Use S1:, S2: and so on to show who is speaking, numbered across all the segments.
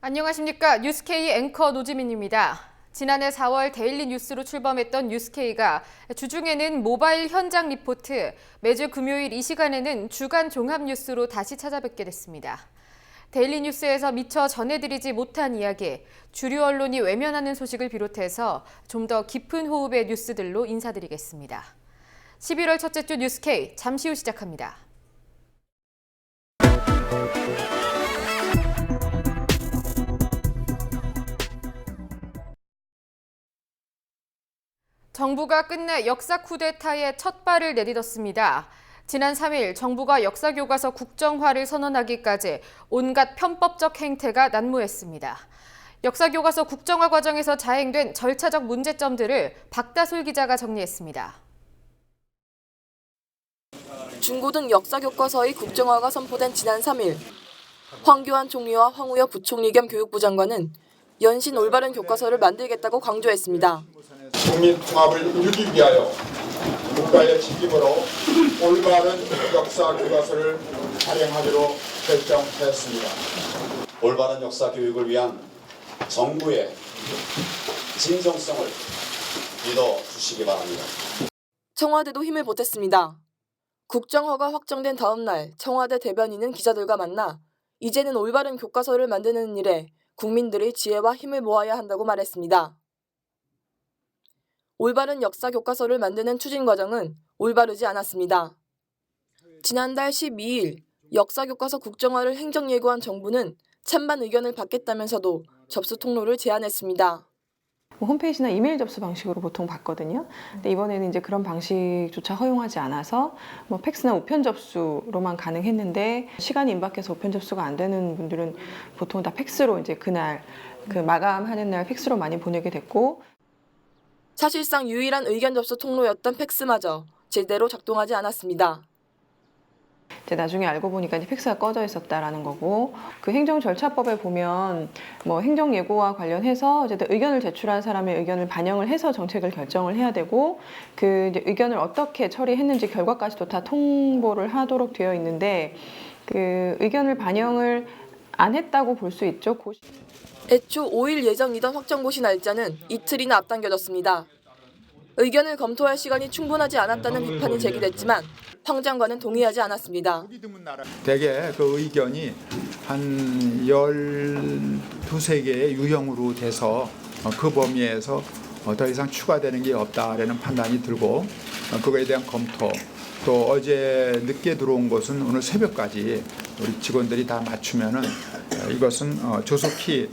S1: 안녕하십니까. 뉴스K 앵커 노지민입니다. 지난해 4월 데일리 뉴스로 출범했던 뉴스K가 주중에는 모바일 현장 리포트, 매주 금요일 이 시간에는 주간 종합 뉴스로 다시 찾아뵙게 됐습니다. 데일리 뉴스에서 미처 전해드리지 못한 이야기, 주류 언론이 외면하는 소식을 비롯해서 좀 더 깊은 호흡의 뉴스들로 인사드리겠습니다. 11월 첫째 주 뉴스K 잠시 후 시작합니다. 정부가 끝내 역사 쿠데타의 첫 발을 내딛었습니다. 지난 3일 정부가 역사교과서 국정화를 선언하기까지 온갖 편법적 행태가 난무했습니다. 역사교과서 국정화 과정에서 자행된 절차적 문제점들을 박다솔 기자가 정리했습니다.
S2: 중고등 역사교과서의 국정화가 선포된 지난 3일, 황교안 총리와 황우여 부총리 겸 교육부 장관은 연신 올바른 교과서를 만들겠다고 강조했습니다.
S3: 국민 통합을 이루기 위하여 국가의 책임으로 올바른 역사 교과서를 발행하기로 결정했습니다.
S4: 올바른 역사 교육을 위한 정부의 진정성을 믿어주시기 바랍니다.
S2: 청와대도 힘을 보탰습니다. 국정화가 확정된 다음 날 청와대 대변인은 기자들과 만나 이제는 올바른 교과서를 만드는 일에 국민들의 지혜와 힘을 모아야 한다고 말했습니다. 올바른 역사 교과서를 만드는 추진 과정은 올바르지 않았습니다. 지난달 12일 역사 교과서 국정화를 행정 예고한 정부는 찬반 의견을 받겠다면서도 접수 통로를 제안했습니다.
S5: 홈페이지나 이메일 접수 방식으로 보통 받거든요. 근데 이번에는 이제 그런 방식조차 허용하지 않아서 팩스나 우편 접수로만 가능했는데 시간이 임박해서 우편 접수가 안 되는 분들은 보통 다 팩스로 이제 그날 마감하는 날 팩스로 많이 보내게 됐고.
S2: 사실상 유일한 의견 접수 통로였던 팩스마저 제대로 작동하지 않았습니다.
S5: 이제 나중에 알고 보니까 이제 팩스가 꺼져 있었다라는 거고, 그 행정절차법에 보면 행정예고와 관련해서 어쨌든 의견을 제출한 사람의 의견을 반영을 해서 정책을 결정을 해야 되고, 그 이제 의견을 어떻게 처리했는지 결과까지도 다 통보를 하도록 되어 있는데, 그 의견을 반영을 안 했다고 볼 수 있죠.
S2: 애초 5일 예정이던 확정고시 날짜는 이틀이나 앞당겨졌습니다. 의견을 검토할 시간이 충분하지 않았다는 비판이 제기됐지만 황 장관은 동의하지 않았습니다.
S6: 대개 그 의견이 한 12~13개의 유형으로 돼서 그 범위에서 더 이상 추가되는 게 없다라는 판단이 들고, 그거에 대한 검토, 또 어제 늦게 들어온 것은 오늘 새벽까지 우리 직원들이 다 맞추면은 이것은 조속히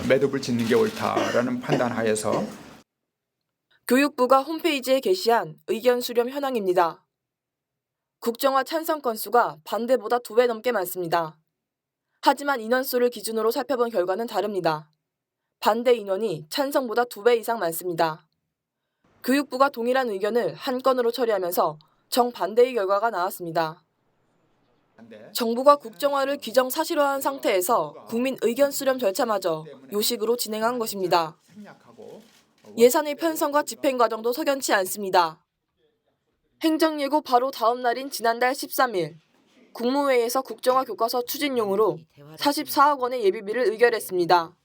S6: 매듭을 짓는 게 옳다라는 판단 하에서
S2: 교육부가 홈페이지에 게시한 의견 수렴 현황입니다. 국정화 찬성 건수가 반대보다 2배 넘게 많습니다. 하지만 인원수를 기준으로 살펴본 결과는 다릅니다. 반대 인원이 찬성보다 2배 이상 많습니다. 교육부가 동일한 의견을 한 건으로 처리하면서 정반대의 결과가 나왔습니다. 정부가 국정화를 기정사실화한 상태에서 국민 의견 수렴 절차마저 요식으로 진행한 것입니다. 예산의 편성과 집행 과정도 석연치 않습니다. 행정예고 바로 다음 날인 지난달 13일, 국무회의에서 국정화 교과서 추진용으로 44억 원의 예비비를 의결했습니다.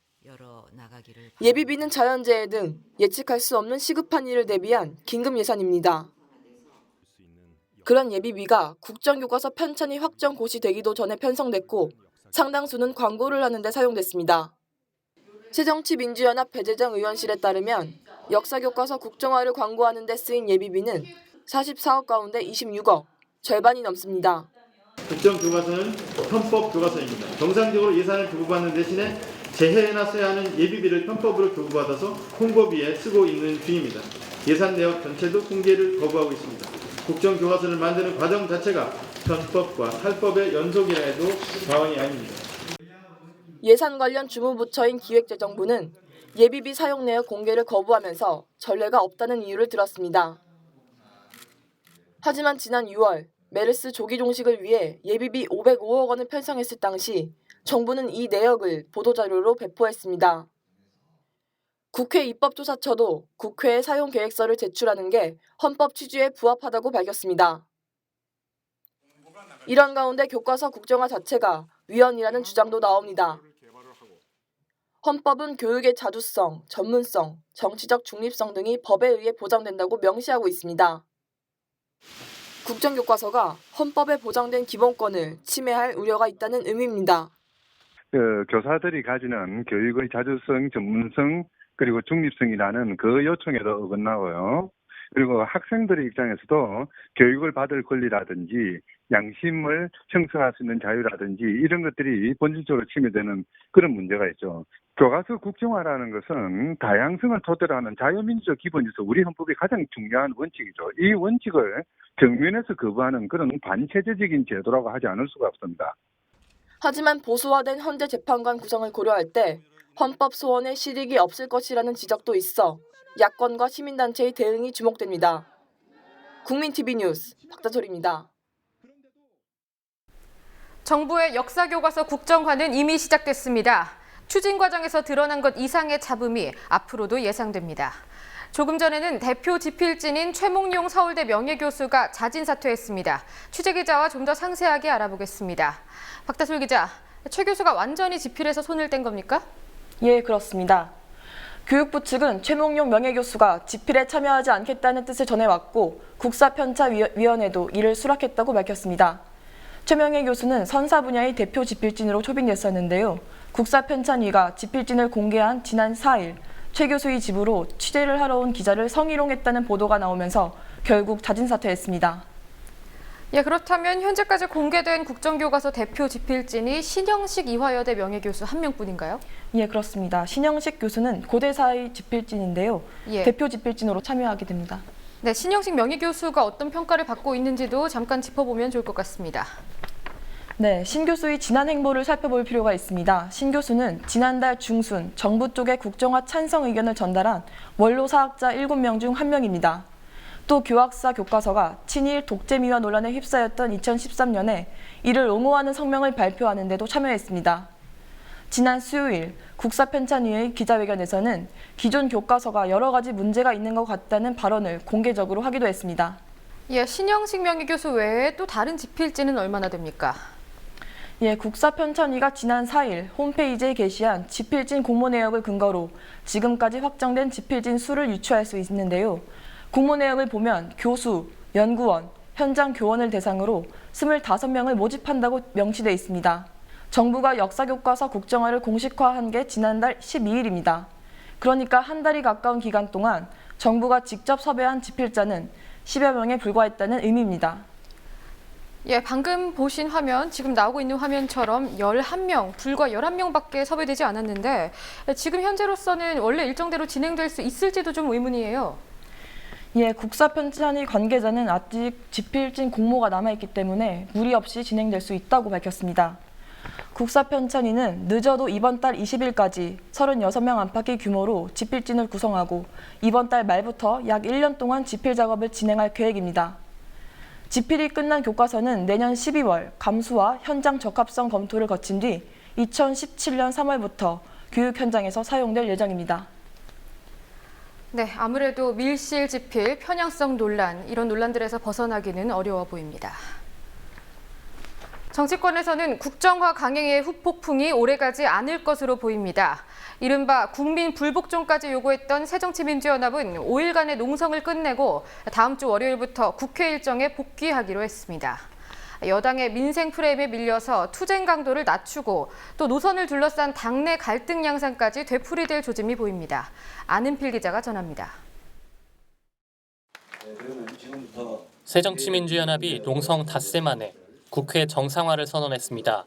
S2: 예비비는 자연재해 등 예측할 수 없는 시급한 일을 대비한 긴급 예산입니다. 그런 예비비가 국정교과서 편찬이 확정 고시되기도 전에 편성됐고 상당수는 광고를 하는 데 사용됐습니다. 새정치민주연합 배재정 의원실에 따르면 역사교과서 국정화를 광고하는 데 쓰인 예비비는 44억 가운데 26억, 절반이 넘습니다.
S7: 국정교과서는 편법 교과서입니다. 정상적으로 예산을 교부받는 대신에 재해나 써야 하는 예비비를 편법으로 교부받아서 홍보비에 쓰고 있는 중입니다. 예산 내역 전체도 공개를 거부하고 있습니다. 국정교과서를 만드는 과정 자체가 편법과 탈법의 연속이라 해도 과언이 아닙니다.
S2: 예산 관련 주무부처인 기획재정부는 예비비 사용 내역 공개를 거부하면서 전례가 없다는 이유를 들었습니다. 하지만 지난 6월 메르스 조기 종식을 위해 예비비 505억 원을 편성했을 당시 정부는 이 내역을 보도자료로 배포했습니다. 국회 입법조사처도 국회에 사용계획서를 제출하는 게 헌법 취지에 부합하다고 밝혔습니다. 이런 가운데 교과서 국정화 자체가 위헌이라는 주장도 나옵니다. 헌법은 교육의 자주성, 전문성, 정치적 중립성 등이 법에 의해 보장된다고 명시하고 있습니다. 국정교과서가 헌법에 보장된 기본권을 침해할 우려가 있다는 의미입니다.
S8: 교사들이 가지는 교육의 자주성, 전문성, 그리고 중립성이라는 그 요청에도 어긋나고요. 그리고 학생들의 입장에서도 교육을 받을 권리라든지 양심을 형성할 수 있는 자유라든지 이런 것들이 본질적으로 침해되는 그런 문제가 있죠. 교과서 국정화라는 것은 다양성을 토대로 하는 자유민주적 기본에서 우리 헌법의 가장 중요한 원칙이죠. 이 원칙을 정면에서 거부하는 그런 반체제적인 제도라고 하지 않을 수가 없습니다.
S2: 하지만 보수화된 헌재 재판관 구성을 고려할 때 헌법 소원에 실익이 없을 것이라는 지적도 있어 야권과 시민단체의 대응이 주목됩니다. 국민TV 뉴스 박다솔입니다.
S1: 정부의 역사교과서 국정화는 이미 시작됐습니다. 추진 과정에서 드러난 것 이상의 잡음이 앞으로도 예상됩니다. 조금 전에는 대표 집필진인 최몽룡 서울대 명예교수가 자진 사퇴했습니다. 취재기자와 좀 더 상세하게 알아보겠습니다. 박다솔 기자, 최 교수가 완전히 집필에서 손을 뗀 겁니까?
S2: 예, 그렇습니다. 교육부 측은 최몽룡 명예교수가 집필에 참여하지 않겠다는 뜻을 전해왔고 국사편찬위원회도 이를 수락했다고 밝혔습니다. 최 명예교수는 선사 분야의 대표 집필진으로 초빙됐었는데요. 국사편찬위가 집필진을 공개한 지난 4일 최 교수의 집으로 취재를 하러 온 기자를 성희롱했다는 보도가 나오면서 결국 자진 사퇴했습니다.
S1: 예, 그렇다면 현재까지 공개된 국정교과서 대표 집필진이 신영식 이화여대 명예교수 한 명뿐인가요?
S2: 예, 그렇습니다. 신영식 교수는 고대사의 집필진인데요.
S1: 예.
S2: 대표 집필진으로 참여하게 됩니다.
S1: 네, 신영식 명예교수가 어떤 평가를 받고 있는지도 잠깐 짚어보면 좋을 것 같습니다.
S2: 네, 신 교수의 지난 행보를 살펴볼 필요가 있습니다. 신 교수는 지난달 중순 정부 쪽에 국정화 찬성 의견을 전달한 원로 사학자 7명 중 1명입니다. 또 교학사 교과서가 친일 독재미화 논란에 휩싸였던 2013년에 이를 옹호하는 성명을 발표하는 데도 참여했습니다. 지난 수요일 국사편찬위의 기자회견에서는 기존 교과서가 여러 가지 문제가 있는 것 같다는 발언을 공개적으로 하기도 했습니다.
S1: 예, 신영식 명예교수 외에 또 다른 집필진은 얼마나 됩니까?
S2: 예, 국사편찬위가 지난 4일 홈페이지에 게시한 집필진 공모 내역을 근거로 지금까지 확정된 집필진 수를 유추할 수 있는데요. 공모 내역을 보면 교수, 연구원, 현장 교원을 대상으로 25명을 모집한다고 명시돼 있습니다. 정부가 역사교과서 국정화를 공식화한 게 지난달 12일입니다. 그러니까 한 달이 가까운 기간 동안 정부가 직접 섭외한 집필자는 10여 명에 불과했다는 의미입니다.
S1: 예, 방금 보신 화면, 지금 나오고 있는 화면처럼 11명, 불과 11명밖에 섭외되지 않았는데 지금 현재로서는 원래 일정대로 진행될 수 있을지도 좀 의문이에요.
S2: 예, 국사편찬위 관계자는 아직 집필진 공모가 남아있기 때문에 무리 없이 진행될 수 있다고 밝혔습니다. 국사편찬위는 늦어도 이번 달 20일까지 36명 안팎의 규모로 집필진을 구성하고 이번 달 말부터 약 1년 동안 집필 작업을 진행할 계획입니다. 집필이 끝난 교과서는 내년 12월 감수와 현장 적합성 검토를 거친 뒤 2017년 3월부터 교육 현장에서 사용될 예정입니다.
S1: 네, 아무래도 밀실 집필, 편향성 논란, 이런 논란들에서 벗어나기는 어려워 보입니다. 정치권에서는 국정화 강행의 후폭풍이 오래가지 않을 것으로 보입니다. 이른바 국민 불복종까지 요구했던 새정치민주연합은 5일간의 농성을 끝내고 다음 주 월요일부터 국회 일정에 복귀하기로 했습니다. 여당의 민생 프레임에 밀려서 투쟁 강도를 낮추고 또 노선을 둘러싼 당내 갈등 양상까지 되풀이될 조짐이 보입니다. 안은필 기자가 전합니다.
S9: 새정치민주연합이 농성 닷새 만에 국회 정상화를 선언했습니다.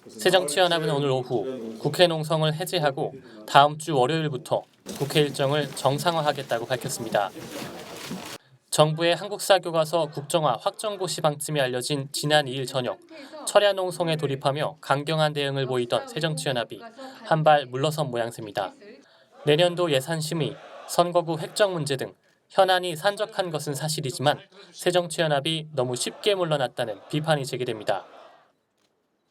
S9: 새정치연합은 오늘 오후 국회 농성을 해제하고 다음 주 월요일부터 국회 일정을 정상화하겠다고 밝혔습니다. 정부의 한국사 교과서 국정화 확정고 시방쯤이 알려진 지난 2일 저녁 철야 농성에 돌입하며 강경한 대응을 보이던 새정치연합이 한발 물러선 모양새입니다. 내년도 예산 심의, 선거구 획정 문제 등 현안이 산적한 것은 사실이지만 새정치연합이 너무 쉽게 물러났다는 비판이 제기됩니다.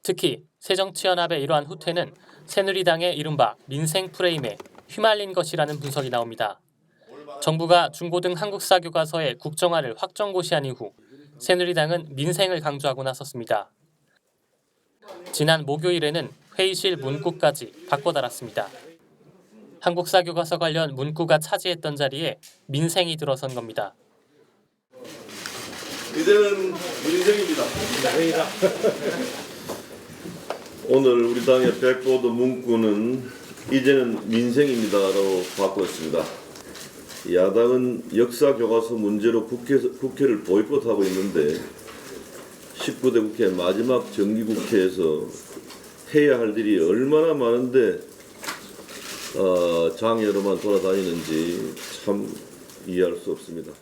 S9: 특히 새정치연합의 이러한 후퇴는 새누리당의 이른바 민생 프레임에 휘말린 것이라는 분석이 나옵니다. 정부가 중고등 한국사 교과서의 국정화를 확정고시한 이후 새누리당은 민생을 강조하고 나섰습니다. 지난 목요일에는 회의실 문구까지 바꿔달았습니다. 한국사 교과서 관련 문구가 차지했던 자리에 민생이 들어선 겁니다.
S10: 이제는 민생입니다. 오늘 우리 당의 백보드 문구는 이제는 민생입니다로 바꿨습니다. 야당은 역사 교과서 문제로 국회를 보이콧하고 있는데 19대 국회 마지막 정기국회에서 해야 할 일이 얼마나 많은데 장애로만 돌아다니는지 참 이해할 수 없습니다.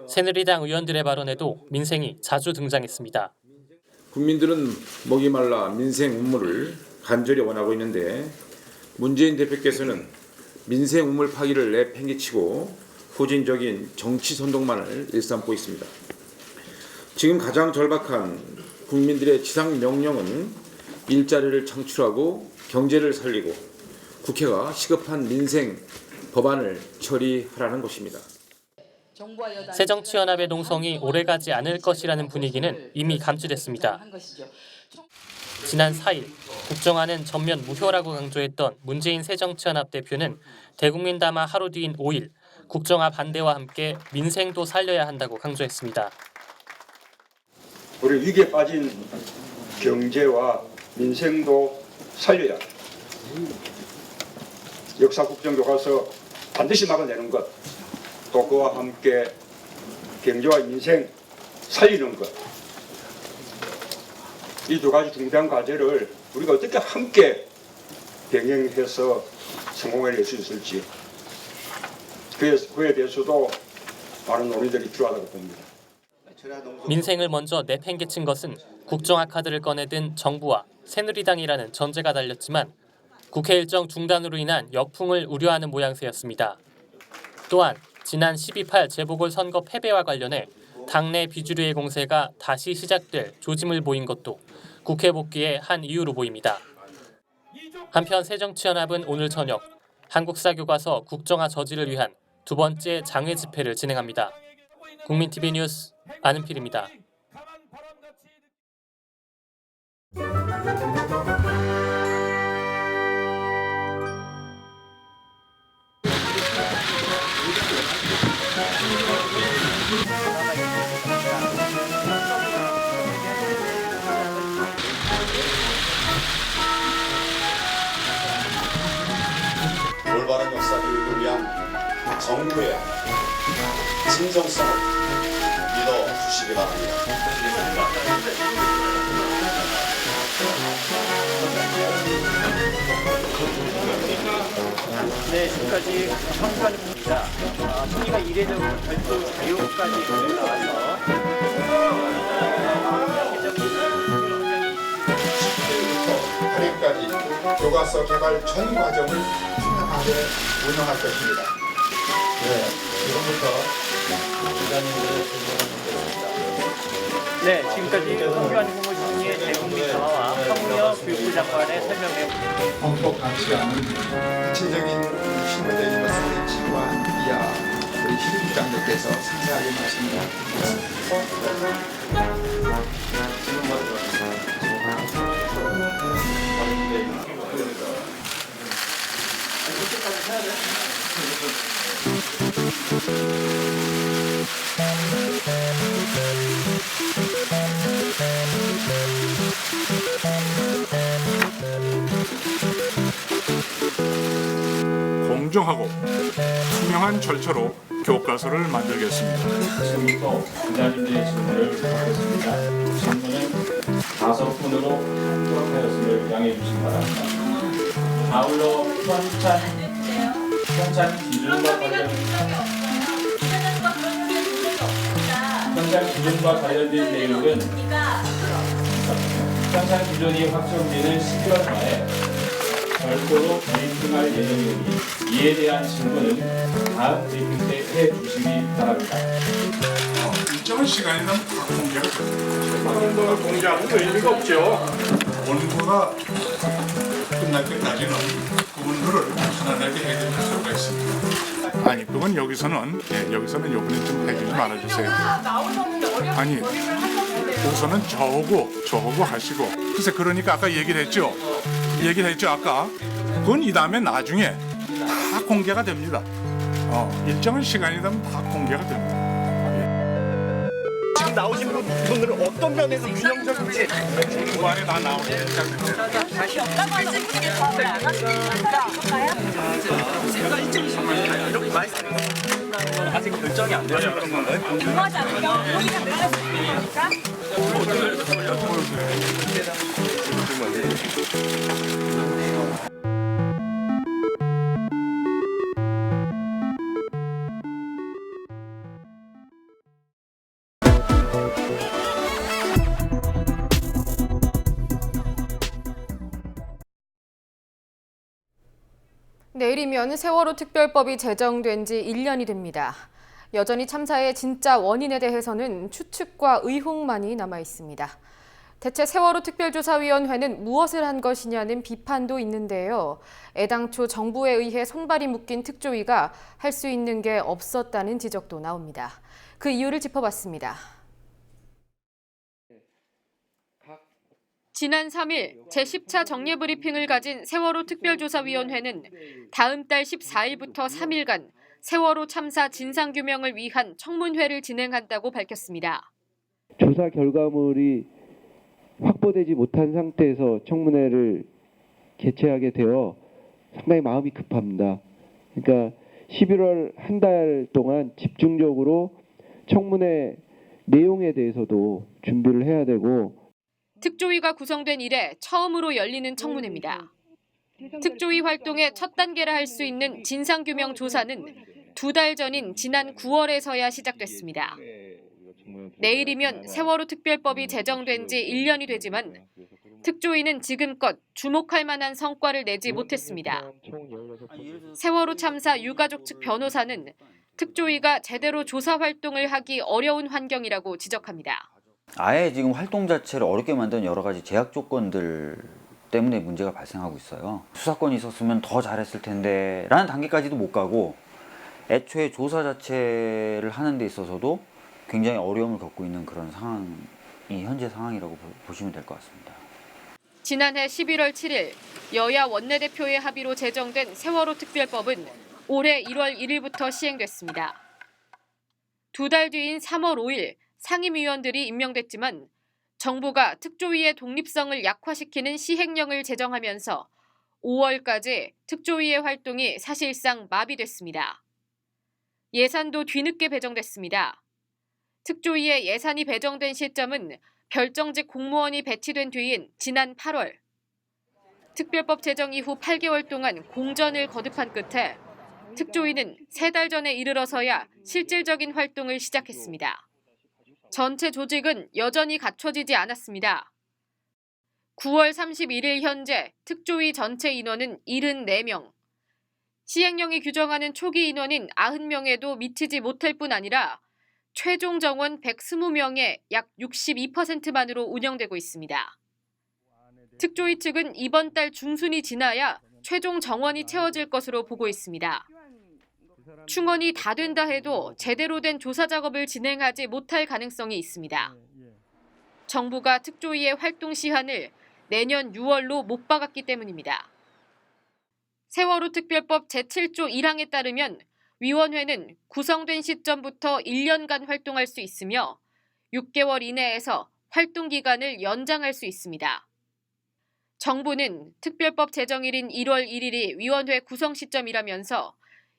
S9: 새누리당 의원들의 발언에도 민생이 자주 등장했습니다.
S11: 국민들은 목이 말라 민생 우물을 간절히 원하고 있는데 문재인 대표께서는 민생 우물 파기를 내팽개치고 후진적인 정치 선동만을 일삼고 있습니다. 지금 가장 절박한 국민들의 지상 명령은 일자리를 창출하고 경제를 살리고 국회가 시급한 민생 법안을 처리하라는 것입니다.
S9: 새정치연합의 농성이 오래가지 않을 것이라는 분위기는 이미 감지됐습니다. 지난 4일 국정화는 전면 무효라고 강조했던 문재인 새정치연합 대표는 대국민 담화 하루 뒤인 5일 국정화 반대와 함께 민생도 살려야 한다고 강조했습니다.
S12: 우리 위기에 빠진 경제와 민생도 살려야 합니다. 역사 국정교과서 반드시 막아내는 것, 또 그와 함께 경제와 민생 살리는 것, 이 두 가지 중대한 과제를 우리가 어떻게 함께 병행해서 성공해낼 수 있을지, 그에 대해서도 많은 논의들이 필요하다고 봅니다.
S9: 민생을 먼저 내팽개친 것은 국정화 카드를 꺼내든 정부와 새누리당이라는 전제가 달렸지만 국회 일정 중단으로 인한 역풍을 우려하는 모양새였습니다. 또한 지난 12.8 재보궐선거 패배와 관련해 당내 비주류의 공세가 다시 시작될 조짐을 보인 것도 국회 복귀의 한 이유로 보입니다. 한편 새정치연합은 오늘 저녁 한국사 교과서 국정화 저지를 위한 두 번째 장외 집회를 진행합니다. 국민TV 뉴스 안은필입니다.
S4: 올바른 역사 교육을 위한 정부의 진정성을 믿어주시기 바랍니다.
S13: 네, 지금까지 청관입니다. 총리가 이례적으로 별도 자료까지 나와서
S3: 발행까지 교과서 개발 전 과정을 투명하게 운영할 것입니다. 네, 지금부터 기자님들의 질문을 드리겠습니다.
S13: 네, 지금까지 홍규환 국무총리의 대국민 담화와 황운여 교육부 장관의 설명에
S6: 헌법 가치와는 구체적인 실무적인 것을 치부한 이하 우리 실무장님께서 상세하게 말씀드리겠습니다.
S14: 공정하고 투명한 절차로 교과서를 만들겠습니다.
S15: 지금부터 기자님들의 질문을 받겠습니다. 질문은 5분으로 수록하였음을 양해해 주시기 바랍니다. 아울러 현장 기준과 관련된 내용은 현장 기준이 확정되는 11월 말에 별도로 브리핑할 예정이니 이에 대한 질문은 다음 브리핑 때 해주시기 바랍니다.
S14: 일정한 시간이 되면 다 공개를
S15: 그런 걸 공개하는 의미가 없죠.
S14: 원고가 끝날 때까지는 부분들을 하나하나 해야 될 필요가 있습니다. 아니 그건 여기서는 이번에 좀 해주지 말아주세요. 아니 우선은 저하고 하시고 글쎄 그러니까 아까 얘기를 했죠 아까 그건 이 다음에 나중에 다 공개가 됩니다. 일정한 시간이 되면 다 공개가 됩니다.
S16: 지금 나오신 분들은 어떤 면에서 균형적인지
S14: 중간에 다 나오기 시작됩니다.
S16: 다시 없다고 하는 분들이 더안 하시니까 이렇게 말씀드리는 아직 결정이 안 되는 그런 건가요?
S17: 궁금하지 않으면 여기가 내려가십니까?
S1: 내일이면 세월호 특별법이 제정된 지 1년이 됩니다. 여전히 참사의 진짜 원인에 대해서는 추측과 의혹만이 남아 있습니다. 대체 세월호 특별조사위원회는 무엇을 한 것이냐는 비판도 있는데요. 애당초 정부에 의해 손발이 묶인 특조위가 할 수 있는 게 없었다는 지적도 나옵니다. 그 이유를 짚어봤습니다. 지난 3일 제10차 정례브리핑을 가진 세월호 특별조사위원회는 다음 달 14일부터 3일간 세월호 참사 진상규명을 위한 청문회를 진행한다고 밝혔습니다.
S18: 조사 결과물이 확보되지 못한 상태에서 청문회를 개최하게 되어 상당히 마음이 급합니다. 그러니까 11월 한 달 동안 집중적으로 청문회 내용에 대해서도 준비를 해야 되고
S1: 특조위가 구성된 이래 처음으로 열리는 청문회입니다. 특조위 활동의 첫 단계라 할 수 있는 진상규명 조사는 2달 전인 지난 9월에서야 시작됐습니다. 내일이면 세월호 특별법이 제정된 지 1년이 되지만 특조위는 지금껏 주목할 만한 성과를 내지 못했습니다. 세월호 참사 유가족 측 변호사는 특조위가 제대로 조사 활동을 하기 어려운 환경이라고 지적합니다.
S19: 아예 지금 활동 자체를 어렵게 만든 여러 가지 제약 조건들 때문에 문제가 발생하고 있어요. 수사권이 있었으면 더 잘했을 텐데 라는 단계까지도 못 가고 애초에 조사 자체를 하는 데 있어서도 굉장히 어려움을 겪고 있는 그런 상황이 현재 상황이라고 보시면 될 것 같습니다.
S1: 지난해 11월 7일 여야 원내대표의 합의로 제정된 세월호 특별법은 올해 1월 1일부터 시행됐습니다. 2달 뒤인 3월 5일 상임위원들이 임명됐지만 정부가 특조위의 독립성을 약화시키는 시행령을 제정하면서 5월까지 특조위의 활동이 사실상 마비됐습니다. 예산도 뒤늦게 배정됐습니다. 특조위에 예산이 배정된 시점은 별정직 공무원이 배치된 뒤인 지난 8월. 특별법 제정 이후 8개월 동안 공전을 거듭한 끝에 특조위는 3달 전에 이르러서야 실질적인 활동을 시작했습니다. 전체 조직은 여전히 갖춰지지 않았습니다. 9월 31일 현재 특조위 전체 인원은 74명. 시행령이 규정하는 초기 인원인 90명에도 미치지 못할 뿐 아니라 최종 정원 120명의 약 62%만으로 운영되고 있습니다. 특조위 측은 이번 달 중순이 지나야 최종 정원이 채워질 것으로 보고 있습니다. 충원이 다 된다 해도 제대로 된 조사 작업을 진행하지 못할 가능성이 있습니다. 정부가 특조위의 활동 시한을 내년 6월로 못 박았기 때문입니다. 세월호 특별법 제7조 1항에 따르면 위원회는 구성된 시점부터 1년간 활동할 수 있으며 6개월 이내에서 활동 기간을 연장할 수 있습니다. 정부는 특별법 제정일인 1월 1일이 위원회 구성 시점이라면서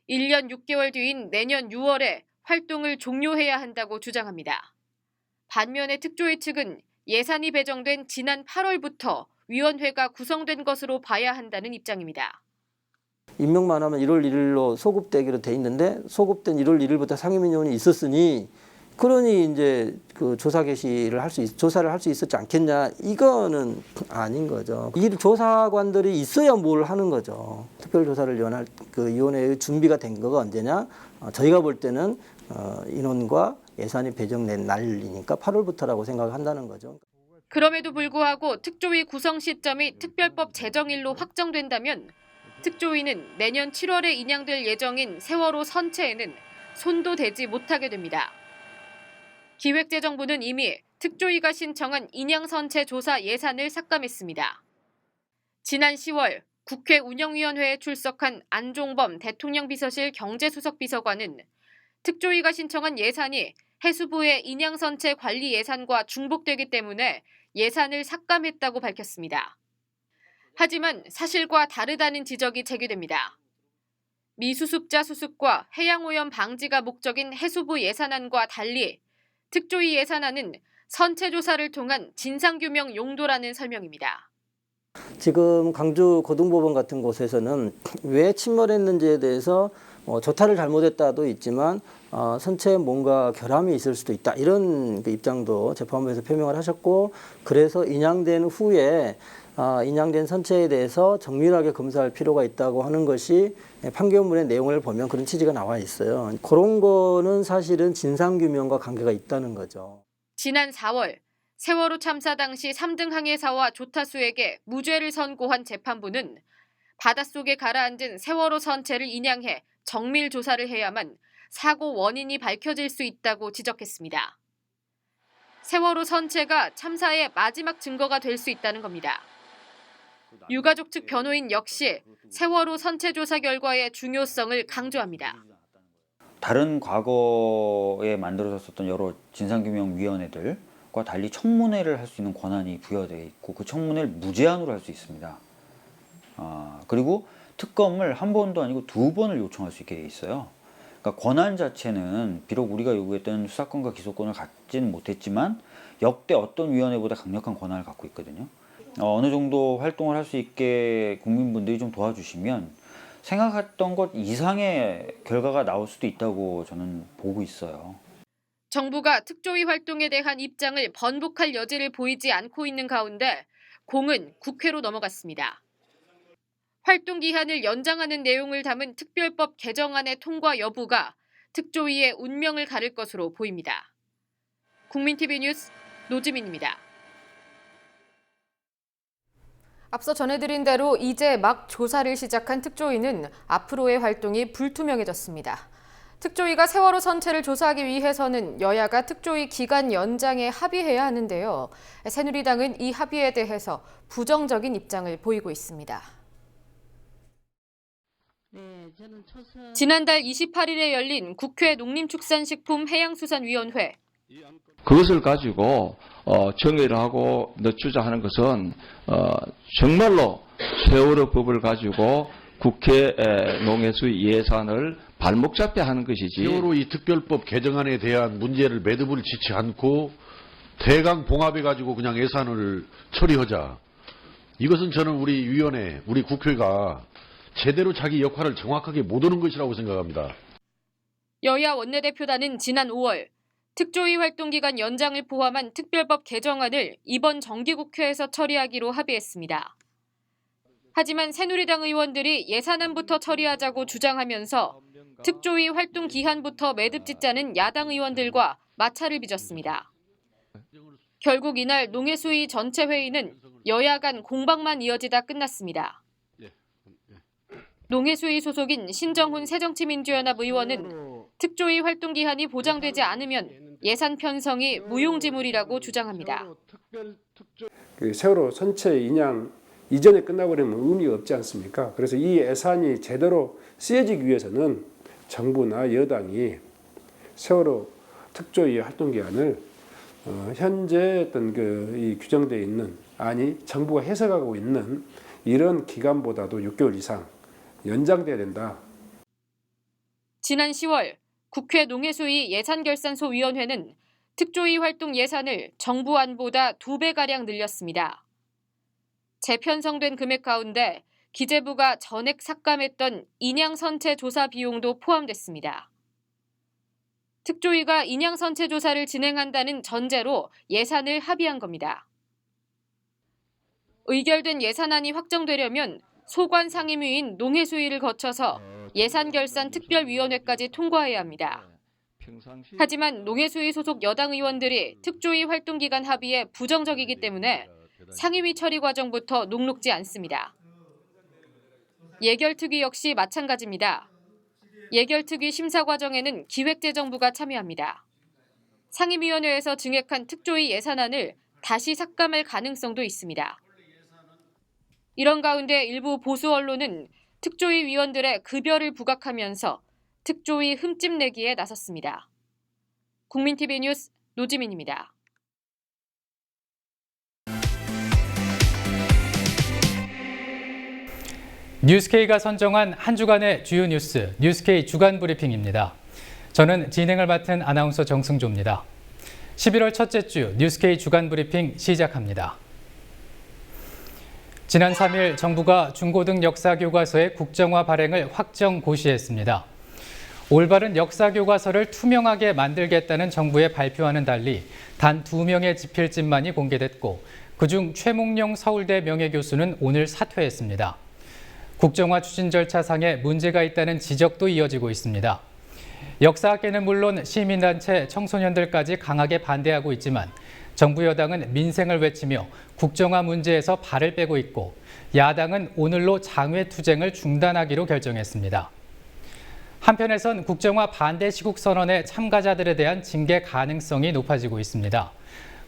S1: 1년 6개월 뒤인 내년 6월에 활동을 종료해야 한다고 주장합니다. 반면에 특조위 측은 예산이 배정된 지난 8월부터 위원회가 구성된 것으로 봐야 한다는 입장입니다.
S20: 임명만 하면 1월 1일로 소급되기로 돼 있는데 소급된 1월 1일부터 상임위원이 있었으니 그러니 이제 그 조사 개시를 조사를 할 수 있었지 않겠냐, 이거는 아닌 거죠. 이 조사관들이 있어야 뭘 하는 거죠. 특별조사를 위원할 그 위원회의 준비가 된 거가 언제냐? 저희가 볼 때는 인원과 예산이 배정된 날이니까 8월부터라고 생각한다는 거죠.
S1: 그럼에도 불구하고 특조위 구성 시점이 특별법 제정일로 확정된다면 특조위는 내년 7월에 인양될 예정인 세월호 선체에는 손도 대지 못하게 됩니다. 기획재정부는 이미 특조위가 신청한 인양선체 조사 예산을 삭감했습니다. 지난 10월 국회 운영위원회에 출석한 안종범 대통령 비서실 경제수석 비서관은 특조위가 신청한 예산이 해수부의 인양선체 관리 예산과 중복되기 때문에 예산을 삭감했다고 밝혔습니다. 하지만 사실과 다르다는 지적이 제기됩니다. 미수습자 수습과 해양오염 방지가 목적인 해수부 예산안과 달리 특조위 예산안은 선체조사를 통한 진상규명 용도라는 설명입니다.
S20: 지금 강주 고등법원 같은 곳에서는 왜 침몰했는지에 대해서 조타를 잘못했다도 있지만 선체에 뭔가 결함이 있을 수도 있다 이런 입장도 재판부에서 표명을 하셨고, 그래서 인양된 후에 인양된 선체에 대해서 정밀하게 검사할 필요가 있다고 하는 것이 판결문의 내용을 보면 그런 취지가 나와 있어요. 그런 거는 사실은 진상규명과 관계가 있다는 거죠.
S1: 지난 4월 세월호 참사 당시 3등 항해사와 조타수에게 무죄를 선고한 재판부는 바닷속에 가라앉은 세월호 선체를 인양해 정밀 조사를 해야만 사고 원인이 밝혀질 수 있다고 지적했습니다. 세월호 선체가 참사의 마지막 증거가 될 수 있다는 겁니다. 유가족 측 변호인 역시 세월호 선체 조사 결과의 중요성을 강조합니다.
S19: 다른 과거에 만들어졌었던 여러 진상규명위원회들과 달리 청문회를 할 수 있는 권한이 부여되어 있고 그 청문회를 무제한으로 할 수 있습니다. 그리고 특검을 한 번도 아니고 2번을 요청할 수 있게 돼 있어요. 그러니까 권한 자체는 비록 우리가 요구했던 수사권과 기소권을 갖지는 못했지만 역대 어떤 위원회보다 강력한 권한을 갖고 있거든요. 어느 정도 활동을 할 수 있게 국민분들이 좀 도와주시면 생각했던 것 이상의 결과가 나올 수도 있다고 저는 보고 있어요.
S1: 정부가 특조위 활동에 대한 입장을 번복할 여지를 보이지 않고 있는 가운데 공은 국회로 넘어갔습니다. 활동 기한을 연장하는 내용을 담은 특별법 개정안의 통과 여부가 특조위의 운명을 가를 것으로 보입니다. 국민TV 뉴스 노지민입니다. 앞서 전해드린 대로 이제 막 조사를 시작한 특조위는 앞으로의 활동이 불투명해졌습니다. 특조위가 세월호 선체를 조사하기 위해서는 여야가 특조위 기간 연장에 합의해야 하는데요. 새누리당은 이 합의에 대해서 부정적인 입장을 보이고 있습니다. 지난달 28일에 열린 국회 농림축산식품해양수산위원회.
S21: 그것을 가지고 정의를 하고 늦추자 하는 것은 정말로 세월호 법을 가지고 국회 농해수위 예산을 발목 잡게 하는 것이지.
S22: 세월호 이 특별법 개정안에 대한 문제를 매듭을 짓지 않고 대강 봉합해가지고 그냥 예산을 처리하자. 이것은 저는 우리 위원회, 우리 국회가 제대로 자기 역할을 정확하게 못 하는 것이라고 생각합니다.
S1: 여야 원내대표단은 지난 5월 특조위 활동기간 연장을 포함한 특별법 개정안을 이번 정기국회에서 처리하기로 합의했습니다. 하지만 새누리당 의원들이 예산안부터 처리하자고 주장하면서 특조위 활동 기한부터 매듭 짓자는 야당 의원들과 마찰을 빚었습니다. 결국 이날 농해수위 전체 회의는 여야 간 공방만 이어지다 끝났습니다. 농해수위 소속인 신정훈 새정치민주연합 의원은 특조위 활동 기한이 보장되지 않으면 예산 편성이 무용지물이라고 주장합니다.
S23: 세월호 선체 인양 이전에 끝나버리면 의미가 없지 않습니까? 그래서 이 예산이 제대로 쓰여지기 위해서는 정부나 여당이 세월호 특조위 활동 기한을 현재 어떤 이 규정되어 있는 정부가 해석하고 있는 이런 기간보다도 6개월 이상 연장돼야 된다.
S1: 지난 10월 국회 농해수위 예산결산소위원회는 특조위 활동 예산을 정부안보다 2배가량 늘렸습니다. 재편성된 금액 가운데 기재부가 전액 삭감했던 인양선체 조사 비용도 포함됐습니다. 특조위가 인양선체 조사를 진행한다는 전제로 예산을 합의한 겁니다. 의결된 예산안이 확정되려면 소관 상임위인 농해수위를 거쳐서 예산결산특별위원회까지 통과해야 합니다. 하지만 농해수위 소속 여당 의원들이 특조위 활동기간 합의에 부정적이기 때문에 상임위 처리 과정부터 녹록지 않습니다. 예결특위 역시 마찬가지입니다. 예결특위 심사 과정에는 기획재정부가 참여합니다. 상임위원회에서 증액한 특조위 예산안을 다시 삭감할 가능성도 있습니다. 이런 가운데 일부 보수 언론은 특조위 위원들의 급여를 부각하면서 특조위 흠집 내기에 나섰습니다. 국민TV 뉴스 노지민입니다.
S5: 뉴스K가 선정한 한 주간의 주요 뉴스, 뉴스K 주간 브리핑입니다. 저는 진행을 맡은 아나운서 정승조입니다. 11월 첫째 주 뉴스K 주간 브리핑 시작합니다. 지난 3일 정부가 중고등 역사교과서의 국정화 발행을 확정 고시했습니다. 올바른 역사교과서를 투명하게 만들겠다는 정부의 발표와는 달리 단 2명의 지필집만이 공개됐고 그중 최몽룡 서울대 명예교수는 오늘 사퇴했습니다. 국정화 추진 절차상에 문제가 있다는 지적도 이어지고 있습니다. 역사학계는 물론 시민단체, 청소년들까지 강하게 반대하고 있지만 정부 여당은 민생을 외치며 국정화 문제에서 발을 빼고 있고 야당은 오늘로 장외투쟁을 중단하기로 결정했습니다. 한편에선 국정화 반대 시국선언의 참가자들에 대한 징계 가능성이 높아지고 있습니다.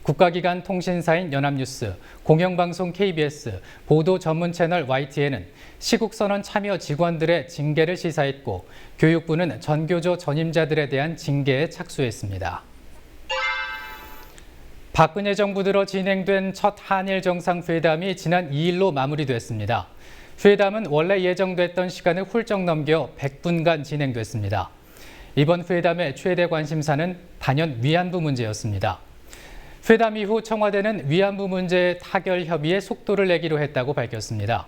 S5: 국가기관 통신사인 연합뉴스, 공영방송 KBS, 보도 전문 채널 YTN은 시국선언 참여 직원들의 징계를 시사했고 교육부는 전교조 전임자들에 대한 징계에 착수했습니다. 박근혜 정부 들어 진행된 첫 한일 정상회담이 지난 2일로 마무리됐습니다. 회담은 원래 예정됐던 시간을 훌쩍 넘겨 100분간 진행됐습니다. 이번 회담의 최대 관심사는 단연 위안부 문제였습니다. 회담 이후 청와대는 위안부 문제 타결 협의에 속도를 내기로 했다고 밝혔습니다.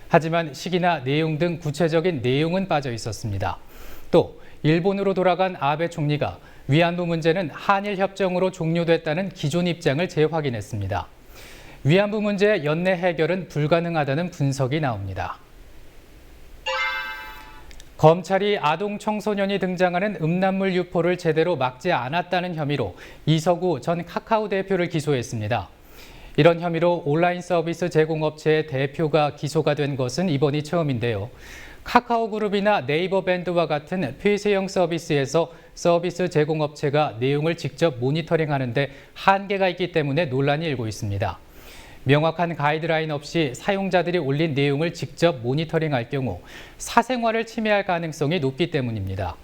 S5: 하지만 시기나 내용 등 구체적인 내용은 빠져 있었습니다. 또 일본으로 돌아간 아베 총리가 위안부 문제는 한일 협정으로 종료됐다는 기존 입장을 재확인했습니다. 위안부 문제의 연내 해결은 불가능하다는 분석이 나옵니다. 검찰이 아동 청소년이 등장하는 음란물 유포를 제대로 막지 않았다는 혐의로 이석우 전 카카오 대표를 기소했습니다. 이런 혐의로 온라인 서비스 제공업체의 대표가 기소가 된 것은 이번이 처음인데요. 카카오그룹이나 네이버 밴드와 같은 폐쇄형 서비스에서 서비스 제공업체가 내용을 직접 모니터링하는 데 한계가 있기 때문에 논란이 일고 있습니다. 명확한 가이드라인 없이 사용자들이 올린 내용을 직접 모니터링할 경우 사생활을 침해할 가능성이 높기 때문입니다.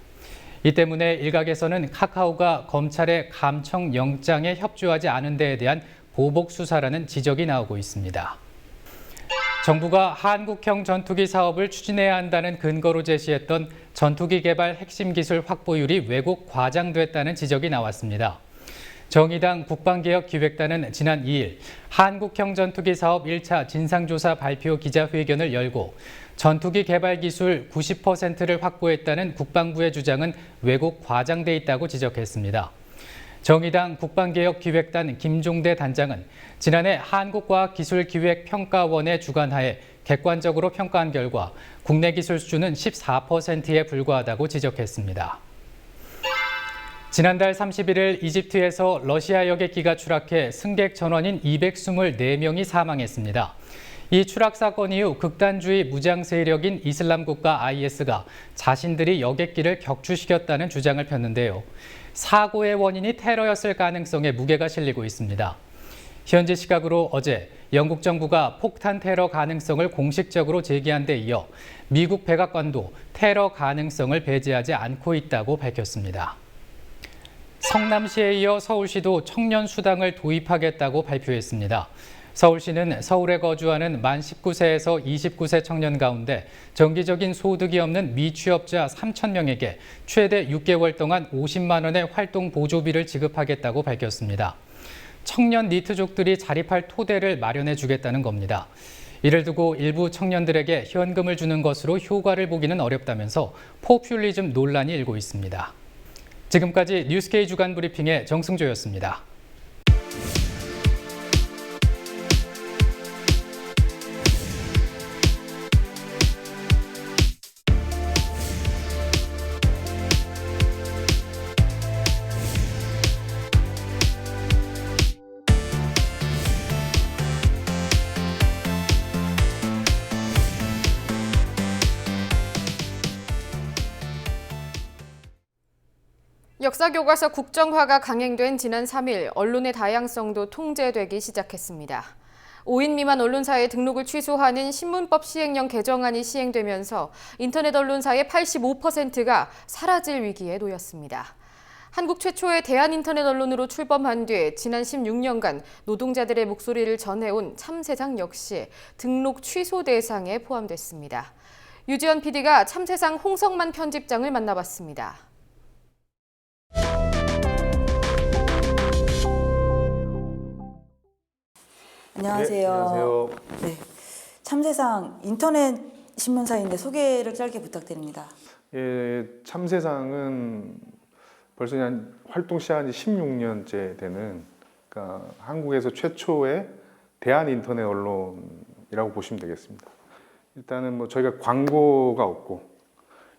S5: 이 때문에 일각에서는 카카오가 검찰의 감청 영장에 협조하지 않은 데에 대한 보복 수사라는 지적이 나오고 있습니다. 정부가 한국형 전투기 사업을 추진해야 한다는 근거로 제시했던 전투기 개발 핵심 기술 확보율이 왜곡 과장됐다는 지적이 나왔습니다. 정의당 국방개혁기획단은 지난 2일 한국형 전투기 사업 1차 진상조사 발표 기자회견을 열고 전투기 개발 기술 90%를 확보했다는 국방부의 주장은 왜곡 과장돼 있다고 지적했습니다. 정의당 국방개혁기획단 김종대 단장은 지난해 한국과학기술기획평가원의 주관하에 객관적으로 평가한 결과 국내 기술 수준은 14%에 불과하다고 지적했습니다. 지난달 31일 이집트에서 러시아 여객기가 추락해 승객 전원인 224명이 사망했습니다. 이 추락 사건 이후 극단주의 무장 세력인 이슬람 국가 IS가 자신들이 여객기를 격추시켰다는 주장을 폈는데요. 사고의 원인이 테러였을 가능성에 무게가 실리고 있습니다. 현지 시각으로 어제 영국 정부가 폭탄 테러 가능성을 공식적으로 제기한 데 이어 미국 백악관도 테러 가능성을 배제하지 않고 있다고 밝혔습니다. 성남시에 이어 서울시도 청년 수당을 도입하겠다고 발표했습니다. 서울시는 서울에 거주하는 만 19세에서 29세 청년 가운데 정기적인 소득이 없는 미취업자 3,000명에게 최대 6개월 동안 50만 원의 활동 보조비를 지급하겠다고 밝혔습니다. 청년 니트족들이 자립할 토대를 마련해 주겠다는 겁니다. 이를 두고 일부 청년들에게 현금을 주는 것으로 효과를 보기는 어렵다면서 포퓰리즘 논란이 일고 있습니다. 지금까지 뉴스K 주간 브리핑의 정승조였습니다.
S1: 역사교과서 국정화가 강행된 지난 3일 언론의 다양성도 통제되기 시작했습니다. 5인 미만 언론사의 등록을 취소하는 신문법 시행령 개정안이 시행되면서 인터넷 언론사의 85%가 사라질 위기에 놓였습니다. 한국 최초의 대한인터넷 언론으로 출범한 뒤 지난 16년간 노동자들의 목소리를 전해온 참세상 역시 등록 취소 대상에 포함됐습니다. 유지연 PD가 참세상 홍성만 편집장을 만나봤습니다.
S2: 안녕하세요.
S7: 네, 안녕하세요.
S2: 네, 참세상 인터넷 신문사인데 소개를 짧게 부탁드립니다.
S7: 예, 참세상은 벌써 그냥 활동 시작한 지 16년째 되는, 그러니까 한국에서 최초의 대한 인터넷 언론이라고 보시면 되겠습니다. 일단은 뭐 저희가 광고가 없고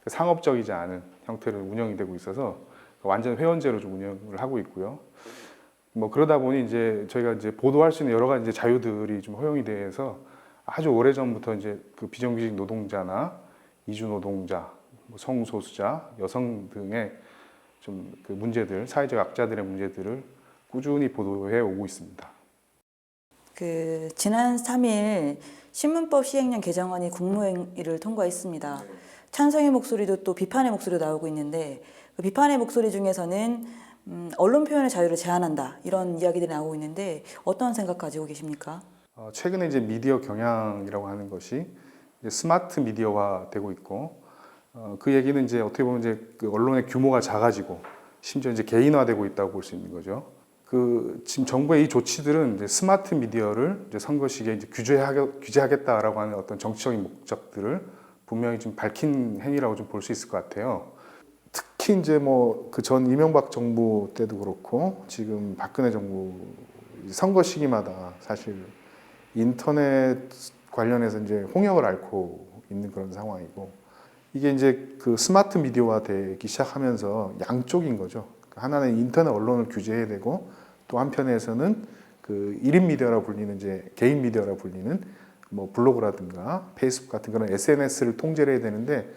S7: 상업적이지 않은 형태로 운영이 되고 있어서 완전 회원제로 좀 운영을 하고 있고요. 뭐 그러다 보니 이제 저희가 이제 보도할 수 있는 여러 가지 이제 자유들이 좀 허용이 돼서 아주 오래 전부터 이제 그 비정규직 노동자나 이주 노동자, 뭐 성소수자, 여성 등의 좀 그 문제들, 사회적 약자들의 문제들을 꾸준히 보도해 오고 있습니다.
S2: 지난 3일 신문법 시행령 개정안이 국무회의를 통과했습니다. 찬성의 목소리도 또 비판의 목소리도 나오고 있는데 그 비판의 목소리 중에서는 언론 표현의 자유를 제한한다 이런 이야기들이 나오고 있는데 어떤 생각 가지고 계십니까?
S7: 최근에 이제 미디어 경향이라고 하는 것이 이제 스마트 미디어화 되고 있고 그 얘기는 이제 어떻게 보면 이제 그 언론의 규모가 작아지고 심지어 이제 개인화되고 있다고 볼 수 있는 거죠. 지금 정부의 이 조치들은 이제 스마트 미디어를 이제 선거 시기에 이제 규제하겠다라고 하는 어떤 정치적인 목적들을 분명히 좀 밝힌 행위라고 좀 볼 수 있을 것 같아요. 특히 이제 뭐 그 전 이명박 정부 때도 그렇고 지금 박근혜 정부 선거 시기마다 사실 인터넷 관련해서 이제 홍역을 앓고 있는 그런 상황이고 이게 이제 그 스마트 미디어화 되기 시작하면서 양쪽인 거죠. 하나는 인터넷 언론을 규제해야 되고 또 한편에서는 그 1인 미디어라고 불리는 이제 개인 미디어라고 불리는 뭐 블로그라든가 페이스북 같은 그런 SNS를 통제를 해야 되는데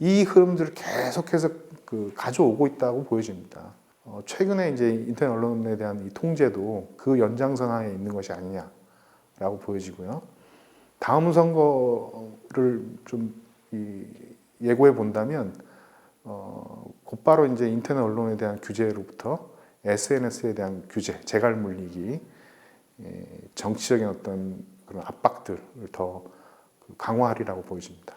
S7: 이 흐름들을 계속해서 그 가져오고 있다고 보여집니다. 최근에 이제 인터넷 언론에 대한 이 통제도 그 연장선 하에 있는 것이 아니냐라고 보여지고요. 다음 선거를 좀 예고해 본다면 곧바로 이제 인터넷 언론에 대한 규제로부터 SNS에 대한 규제, 재갈 물리기, 정치적인 어떤 그런 압박들을 더 강화하리라고 보여집니다.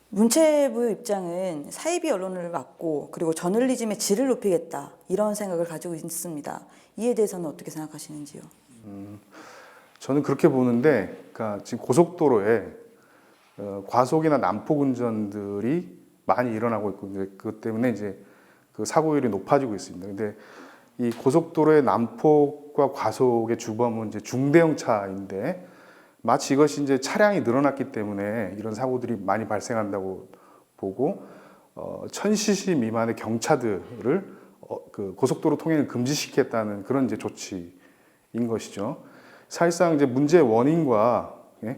S2: 문체부 입장은 사이비 언론을 막고 그리고 저널리즘의 질을 높이겠다 이런 생각을 가지고 있습니다. 이에 대해서는 어떻게 생각하시는지요?
S7: 저는 그렇게 보는데, 그러니까 지금 고속도로에 과속이나 난폭 운전들이 많이 일어나고 있고 그것 때문에 이제 그 사고율이 높아지고 있습니다. 근데 이 고속도로의 난폭과 과속의 주범은 이제 중대형 차인데 마치 이것이 이제 차량이 늘어났기 때문에 이런 사고들이 많이 발생한다고 보고 1000cc 미만의 경차들을 그 고속도로 통행을 금지시켰다는 그런 이제 조치인 것이죠. 사실상 이제 문제의 원인과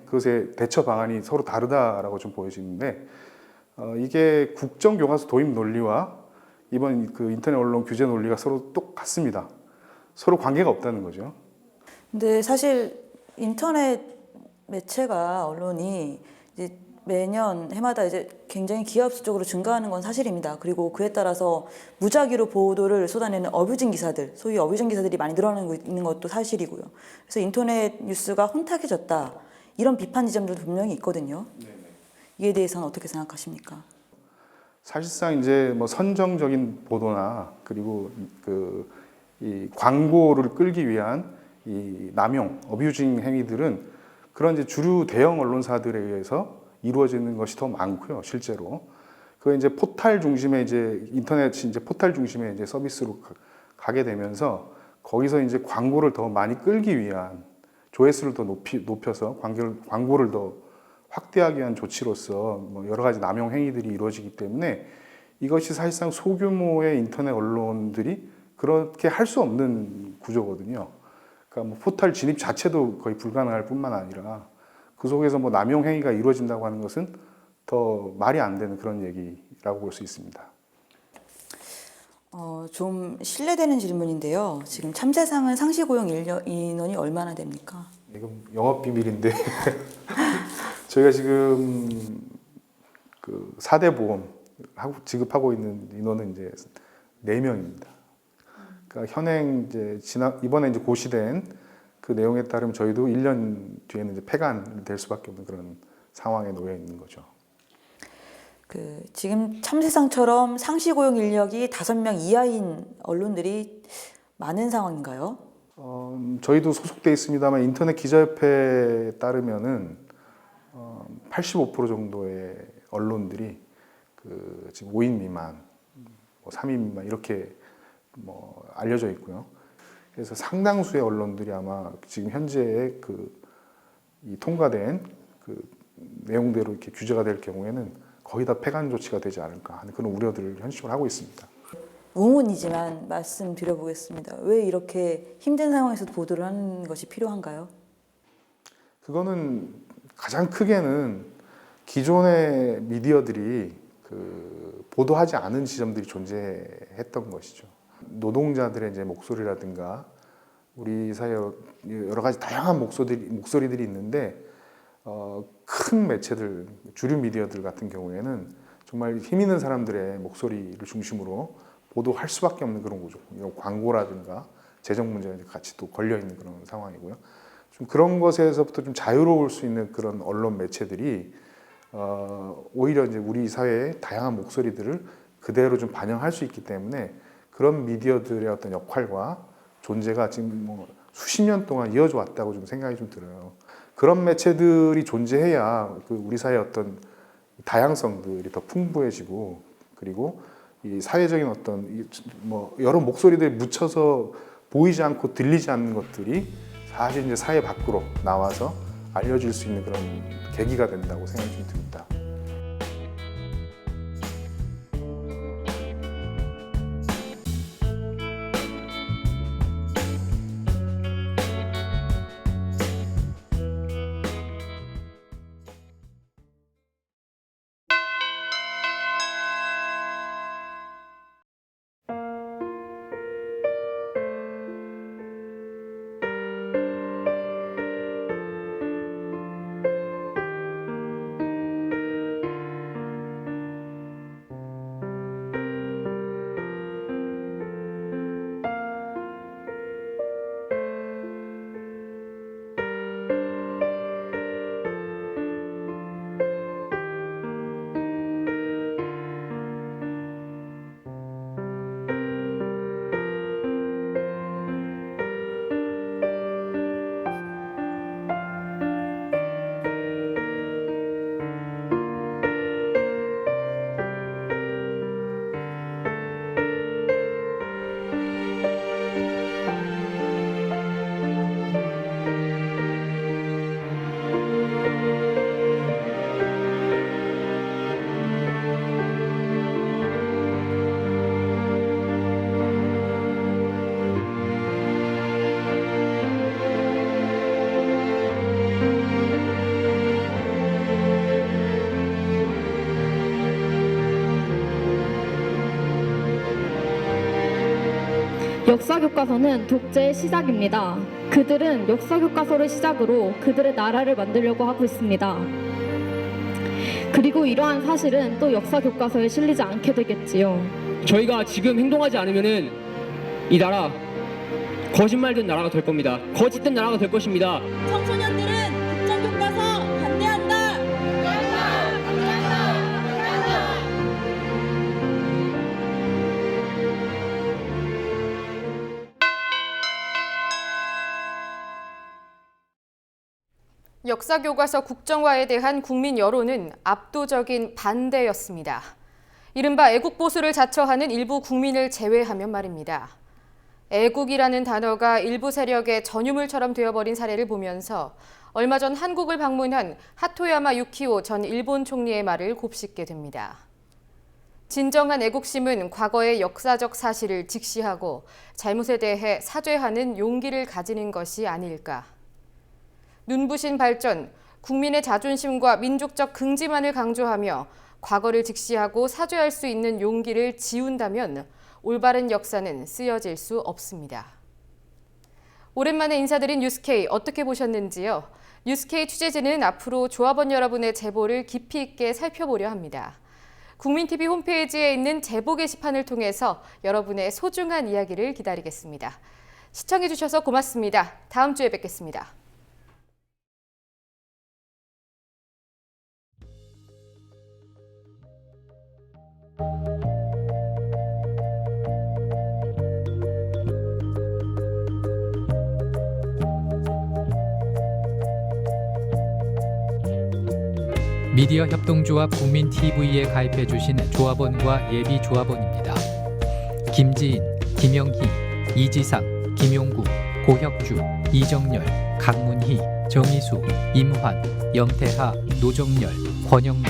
S7: 그것의 대처 방안이 서로 다르다라고 좀 보여지는데 이게 국정교과서 도입 논리와 이번 그 인터넷 언론 규제 논리가 서로 똑같습니다. 서로 관계가 없다는 거죠.
S2: 근데 사실 인터넷 매체가 언론이 이제 매년 해마다 이제 굉장히 기하급수적으로 증가하는 건 사실입니다. 그리고 그에 따라서 무작위로 보도를 쏟아내는 어뷰징 기사들, 소위 어뷰징 기사들이 많이 늘어나고 있는 것도 사실이고요. 그래서 인터넷 뉴스가 혼탁해졌다. 이런 비판 지점들도 분명히 있거든요. 이에 대해서는 어떻게 생각하십니까?
S7: 사실상 이제 뭐 선정적인 보도나 그리고 이 광고를 끌기 위한 이 남용, 어뷰징 행위들은 그런 이제 주류 대형 언론사들에 의해서 이루어지는 것이 더 많고요, 실제로. 그 이제 포탈 중심의 이제 인터넷이 이제 포탈 중심의 이제 서비스로 가게 되면서 거기서 이제 광고를 더 많이 끌기 위한 조회수를 더 높여서 광고를 더 확대하기 위한 조치로서 뭐 여러 가지 남용 행위들이 이루어지기 때문에 이것이 사실상 소규모의 인터넷 언론들이 그렇게 할 수 없는 구조거든요. 그러니까 뭐 포털 진입 자체도 거의 불가능할 뿐만 아니라 그 속에서 뭐 남용 행위가 이루어진다고 하는 것은 더 말이 안 되는 그런 얘기라고 볼 수 있습니다.
S2: 좀 신뢰되는 질문인데요. 지금 참새상은 상시 고용 인원이 얼마나 됩니까?
S7: 이건 영업 비밀인데 저희가 지금 그 4대 보험 지급하고 있는 인원은 이제 4명입니다. 그러니까 현행 이제 이번에 이제 고시된 그 내용에 따르면 저희도 1년 뒤에는 이제 폐간이 될 수밖에 없는 그런 상황에 놓여 있는 거죠.
S2: 지금 참새상처럼 상시 고용 인력이 5명 이하인 언론들이 많은 상황인가요?
S7: 저희도 소속돼 있습니다만 인터넷 기자협회에 따르면은 85% 정도의 언론들이 지금 5인 미만, 3인 미만 이렇게 알려져 있고요. 그래서 상당수의 언론들이 아마 지금 현재의 이 통과된 내용대로 이렇게 규제가 될 경우에는 거의 다 폐간 조치가 되지 않을까 하는 그런 우려들을 현실적으로 하고 있습니다.
S2: 의문이지만 말씀드려보겠습니다. 왜 이렇게 힘든 상황에서 보도를 하는 것이 필요한가요?
S7: 그거는 가장 크게는 기존의 미디어들이 보도하지 않은 지점들이 존재했던 것이죠. 노동자들의 이제 목소리라든가 우리 사회 여러 가지 다양한 목소리들이 있는데 큰 매체들, 주류 미디어들 같은 경우에는 정말 힘 있는 사람들의 목소리를 중심으로 보도할 수밖에 없는 그런 구조. 광고라든가 재정 문제가 같이 또 걸려 있는 그런 상황이고요. 좀 그런 것에서부터 좀 자유로울 수 있는 그런 언론 매체들이 오히려 이제 우리 사회의 다양한 목소리들을 그대로 좀 반영할 수 있기 때문에 그런 미디어들의 어떤 역할과 존재가 지금 수십 년 동안 이어져 왔다고 좀 생각이 좀 들어요. 그런 매체들이 존재해야 우리 사회의 어떤 다양성들이 더 풍부해지고 그리고 이 사회적인 어떤 여러 목소리들이 묻혀서 보이지 않고 들리지 않는 것들이 사실 이제 사회 밖으로 나와서 알려질 수 있는 그런 계기가 된다고 생각이 좀 듭니다.
S8: 역사교과서는 독재의 시작입니다. 그들은 역사교과서를 시작으로 그들의 나라를 만들려고 하고 있습니다. 그리고 이러한 사실은 또 역사교과서에 실리지 않게 되겠지요.
S10: 저희가 지금 행동하지 않으면은 이 나라 거짓말된 나라가 될 겁니다. 거짓된 나라가 될 것입니다.
S17: 청소년들은 국정교과서 반대한다.
S1: 역사교과서 국정화에 대한 국민 여론은 압도적인 반대였습니다. 이른바 애국보수를 자처하는 일부 국민을 제외하면 말입니다. 애국이라는 단어가 일부 세력의 전유물처럼 되어버린 사례를 보면서 얼마 전 한국을 방문한 하토야마 유키오 전 일본 총리의 말을 곱씹게 됩니다. 진정한 애국심은 과거의 역사적 사실을 직시하고 잘못에 대해 사죄하는 용기를 가지는 것이 아닐까. 눈부신 발전, 국민의 자존심과 민족적 긍지만을 강조하며 과거를 직시하고 사죄할 수 있는 용기를 지운다면 올바른 역사는 쓰여질 수 없습니다. 오랜만에 인사드린 뉴스K 어떻게 보셨는지요? 뉴스K 취재진은 앞으로 조합원 여러분의 제보를 깊이 있게 살펴보려 합니다. 국민TV 홈페이지에 있는 제보 게시판을 통해서 여러분의 소중한 이야기를 기다리겠습니다. 시청해주셔서 고맙습니다. 다음 주에 뵙겠습니다.
S5: 미디어 협동조합 국민TV에 가입해 주신 조합원과 예비 조합원입니다. 김지인, 김영희, 이지상, 김용구, 고혁주, 이정열, 강문희, 정희수, 임환, 염태하, 노정열, 권영래.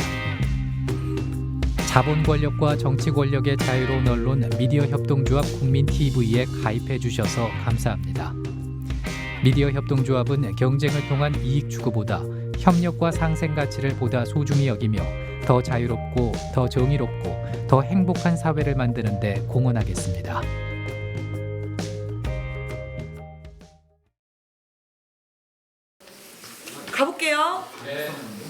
S5: 자본 권력과 정치 권력의 자유로운 언론 미디어 협동조합 국민TV에 가입해 주셔서 감사합니다. 미디어 협동조합은 경쟁을 통한 이익 추구보다 협력과 상생 가치를 보다 소중히 여기며 더 자유롭고 더 정의롭고 더 행복한 사회를 만드는 데 공헌하겠습니다.
S2: 가볼게요. 네.